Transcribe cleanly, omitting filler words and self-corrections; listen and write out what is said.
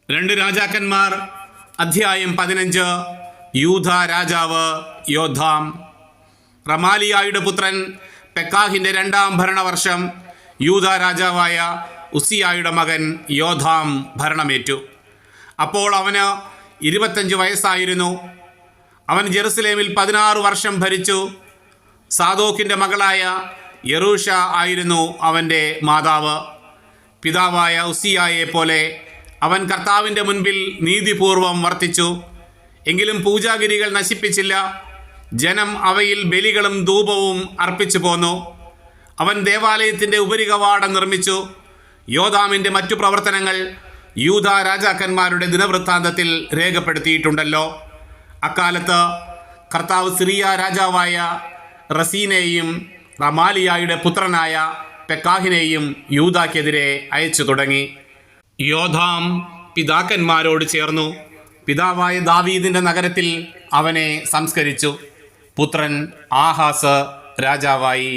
രണ്ട് രാജാക്കന്മാർ അധ്യായം 15. യൂദ രാജാവ് യോഥാം. റമാലിയായുടെ പുത്രൻ പെക്കാഹിന്റെ 2-ാം ഭരണവർഷം യൂദ രാജാവായ ഉസിയായുടെ മകൻ യോഥാം ഭരണമേറ്റു. അപ്പോൾ അവന് 25 വയസ്സായിരുന്നു. അവൻ ജെറുസലേമിൽ 16 വർഷം ഭരിച്ചു. സാദോക്കിൻ്റെ മകളായ യെറൂഷ ആയിരുന്നു അവൻ്റെ മാതാവ്. പിതാവായ ഉസിയായെ പോലെ അവൻ കർത്താവിൻ്റെ മുൻപിൽ നീതിപൂർവം വർത്തിച്ചു. എങ്കിലും പൂജാഗിരികൾ നശിപ്പിച്ചില്ല. ജനം അവയിൽ ബലികളും ധൂപവും അർപ്പിച്ചു പോന്നു. അവൻ ദേവാലയത്തിൻ്റെ ഉപരികവാടം നിർമ്മിച്ചു. യോഥാമിൻ്റെ മറ്റു പ്രവർത്തനങ്ങൾ യൂദ രാജാക്കന്മാരുടെ ദിനവൃത്താന്തത്തിൽ രേഖപ്പെടുത്തിയിട്ടുണ്ടല്ലോ. അക്കാലത്ത് കർത്താവ് സിറിയ രാജാവായ റസീനെയും റമാലിയായുടെ പുത്രനായ പെക്കാഹിനെയും യൂദാക്കെതിരെ അയച്ചു തുടങ്ങി. യോഥാം പിതാക്കന്മാരോട് ചേർന്നു. പിതാവായ ദാവീദിന്റെ നഗരത്തിൽ അവനെ സംസ്കരിച്ചു. പുത്രൻ ആഹാസ് രാജാവായി.